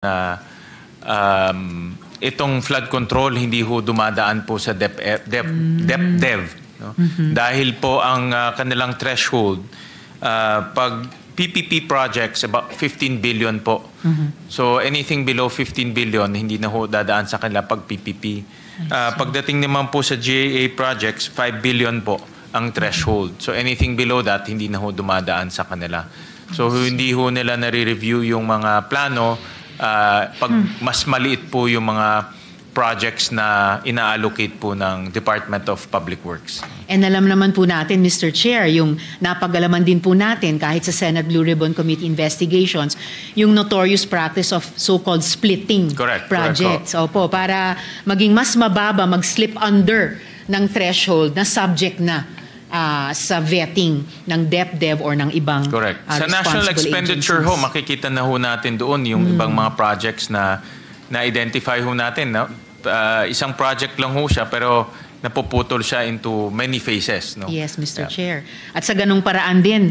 na itong flood control hindi ho dumadaan po sa DepDev. No? Dahil po ang kanilang threshold, pag PPP projects, about 15 billion po. So anything below 15 billion, hindi na ho dadaan sa kanila pag PPP. Pagdating naman po sa GAA projects, 5 billion po ang threshold. So anything below that, hindi na ho dumadaan sa kanila. So hindi ho nila nare-review yung mga plano pag mas maliit po yung mga projects na ina-allocate po ng Department of Public Works. And alam naman po natin, Mr. Chair, yung napag-alaman din po natin kahit sa Senate Blue Ribbon Committee investigations, yung notorious practice of so-called splitting projects. Opo, para maging mas mababa, mag-slip under ng threshold na subject na sa vetting ng DepDev or ng ibang sa national expenditure agencies. Makikita na ho natin doon yung ibang mga projects na na-identify ho natin. No? Isang project lang ho siya pero napuputol siya into many phases. No? Yes, Mr. Chair. At sa ganung paraan din,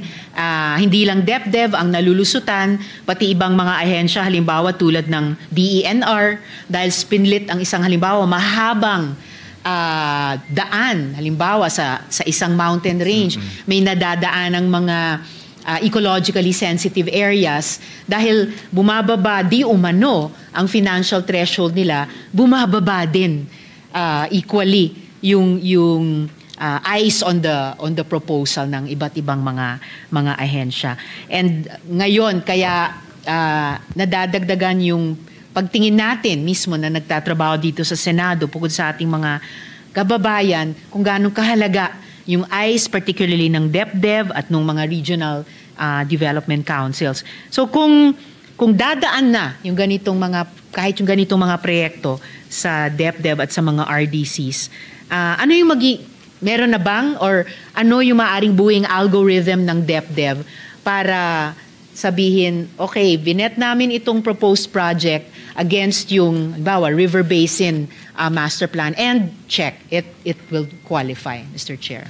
hindi lang DepDev ang nalulusutan, pati ibang mga ahensya, halimbawa tulad ng DENR, dahil spinlit ang isang halimbawa, mahabang daan, halimbawa sa isang mountain range, may nadadaan ng mga ecologically sensitive areas dahil bumababa di umano ang financial threshold nila, bumababa din equally yung eyes on the proposal ng iba't ibang mga ahensya. And ngayon kaya nadadagdagan yung pagtingin natin mismo na nagtatrabaho dito sa Senado bukod sa ating mga kababayan kung gaano kahalaga yung eyes particularly ng DepDev at ng mga regional development councils. So kung dadaan na yung ganitong kahit yung ganitong mga proyekto sa DepDev at sa mga RDCs, ano yung meron na bang or ano yung maaring buwing algorithm ng DepDev para sabihin, okay, binet namin itong proposed project against yung, bawa, River Basin Master Plan and check, it will qualify, Mr. Chair.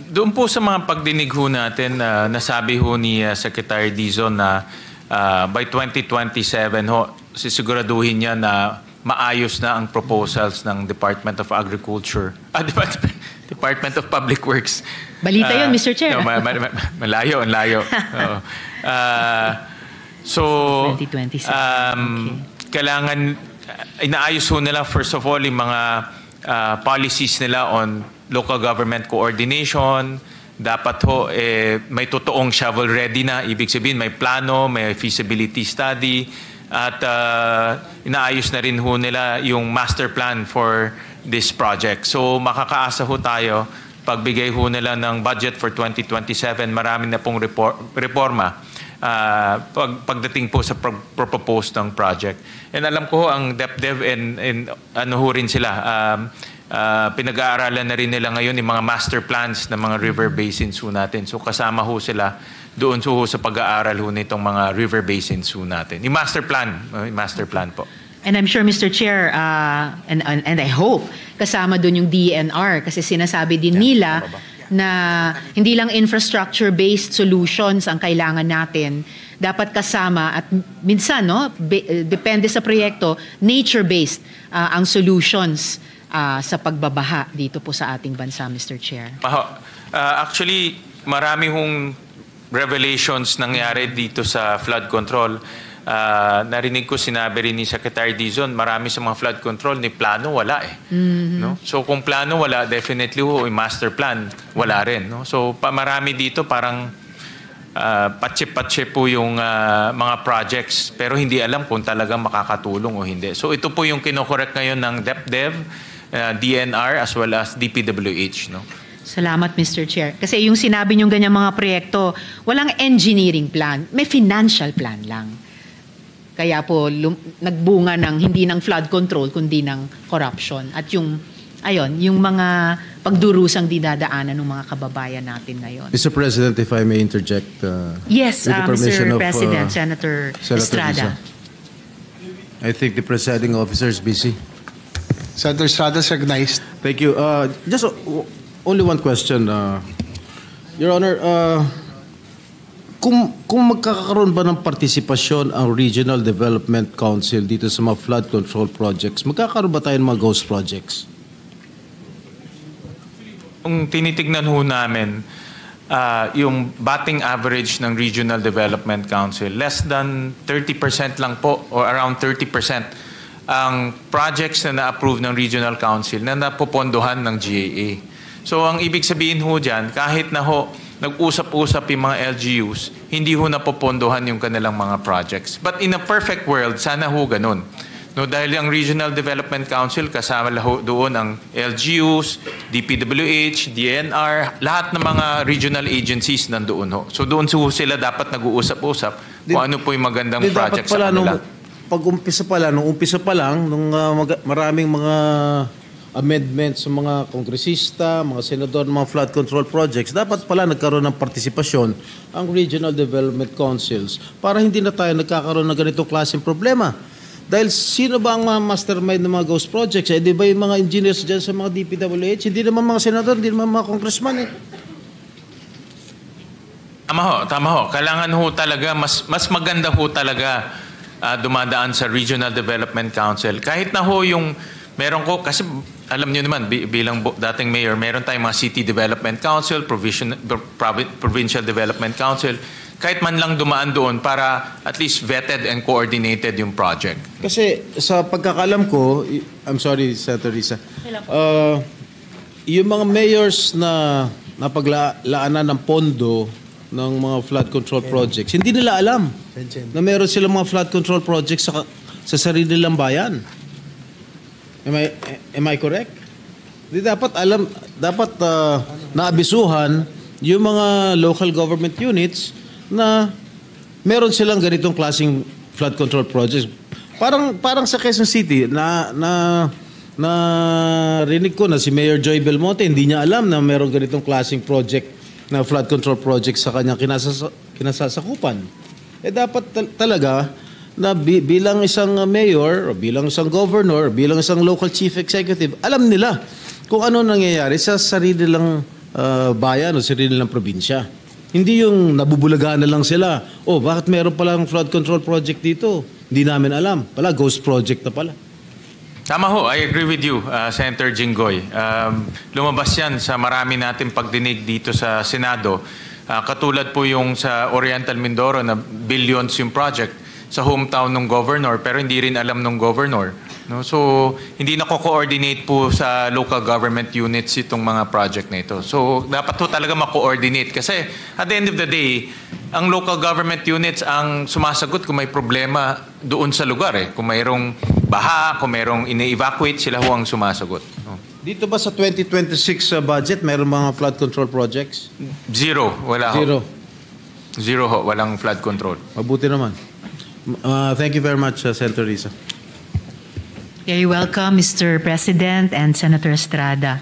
Doon po sa mga pagdinig ho natin, nasabi ho ni Secretary Dizon na by 2027 ho, sisiguraduhin niya na maayos na ang proposals ng Department of Agriculture, Department of Public Works. Balita yun, Mr. Chair. No, malayo, ang layo. So, 2027. Kailangan, inaayos ho nila first of all yung mga policies nila on local government coordination. Dapat ho, may totoong shovel ready na. Ibig sabihin, may plano, may feasibility study. At inaayos na rin ho nila yung master plan for this project. So makakaasa ho tayo, pagbigay ho nila ng budget for 2027, marami na pong reforma pagdating po sa propose ng project. And alam ko ho, ang DepDev and ano ho rin sila, pinag-aaralan na rin nila ngayon yung mga master plans ng mga river basins ho natin. So kasama ho sila doon sa pag-aaral ho nitong mga river basins ho natin. Yung master plan po. And I'm sure, Mr. Chair, and I hope, kasama doon yung DENR kasi sinasabi din nila na hindi lang infrastructure-based solutions ang kailangan natin, dapat kasama at minsan, no, depende sa proyekto, nature-based ang solutions sa pagbabaha dito po sa ating bansa, Mr. Chair. Actually, marami hong revelations nangyari dito sa flood control. Narinig ko, sinabi rin ni Secretary Dizon, marami sa mga flood control ni plano wala no? So kung plano wala, definitely yung master plan wala rin, no? So marami dito parang patse-patse po yung mga projects pero hindi alam kung talagang makakatulong o hindi. So ito po yung kinokorek ngayon ng DepDev, DNR as well as DPWH, no? Salamat, Mr. Chair. Kasi yung sinabi niyong ganyang mga proyekto, walang engineering plan, may financial plan lang. Kaya po nagbunga ng hindi ng flood control kundi ng corruption at yung mga pagdurusang dinadaanan ng mga kababayan natin ngayon. Mr. President, if I may interject. Yes, Mr. President, Senator Estrada. I think the presiding officer is busy. Senator Estrada is recognized. Thank you. Just only one question, Your Honor. kung magkakaroon ba ng partisipasyon ang Regional Development Council dito sa mga flood control projects, magkakaroon ba tayo ng mga ghost projects? Kung tinitignan ho namin, yung batting average ng Regional Development Council, less than 30% lang po or around 30% ang projects na na-approve ng Regional Council na napopondohan ng GAA. So ang ibig sabihin ho dyan, kahit na ho nag-usap-usap yung mga LGUs, hindi ho napopondohan yung kanilang mga projects. But in a perfect world, sana ho ganun. No, dahil ang Regional Development Council, kasama doon ang LGUs, DPWH, DNR, lahat ng mga regional agencies nandoon ho. So doon sila dapat nag-uusap-usap kung ano po yung magandang project sa kanila. Nung umpisa pa lang, nung maraming mga amendments sa mga kongresista, mga senador, mga flood control projects, dapat pala nagkaroon ng partisipasyon ang Regional Development Councils para hindi na tayo nagkakaroon ng ganitong klaseng problema. Dahil sino ba ang mga mastermind ng mga ghost projects? Di ba yung mga engineers dyan sa mga DPWH? Hindi naman mga senador, hindi naman mga congressman eh. Tama ho. Kailangan ho talaga, mas maganda ho talaga dumadaan sa Regional Development Council. Kahit na ho yung meron ko, kasi alam niyo naman, bilang dating mayor, meron tayong mga City Development Council, Provincial Development Council, kahit man lang dumaan doon para at least vetted and coordinated yung project. Kasi sa pagkakalam ko, I'm sorry, Senator Risa, yung mga mayors na napaglaanan ng pondo ng mga flood control projects, hindi nila alam na meron silang mga flood control projects sa sarili nilang bayan. Am I correct? Di dapat alam, dapat naabisuhan yung mga local government units na meron silang ganitong klaseng flood control projects. Parang sa Quezon City na rinig ko na si Mayor Joy Belmonte, hindi niya alam na meron ganitong klaseng project na flood control project sa kanyang kinasasakupan. Dapat talaga na bilang isang mayor, o bilang isang governor, o bilang isang local chief executive, alam nila kung ano nangyayari sa sarili nilang bayan o sarili nilang probinsya. Hindi yung nabubulagahan na lang sila. Oh, bakit meron palang flood control project dito? Hindi namin alam. Pala, ghost project na pala. Tama ho, I agree with you, Senator Jinggoy. Lumabas yan sa marami nating pagdinig dito sa Senado. Katulad po yung sa Oriental Mindoro na billions yung project sa hometown ng governor pero hindi rin alam ng governor. No? So, hindi nako-coordinate po sa local government units itong mga project na ito. So, dapat po talaga ma-coordinate kasi at the end of the day, ang local government units ang sumasagot kung may problema doon sa lugar. Kung mayroong baha, kung mayroong ine-evacuate, sila ho ang sumasagot. No? Dito ba sa 2026 budget, mayroong mga flood control projects? Zero. Wala Zero. ho. Zero ho. Walang flood control. Mabuti naman. Thank you very much, Senator Risa. Very welcome, Mr. President and Senator Estrada.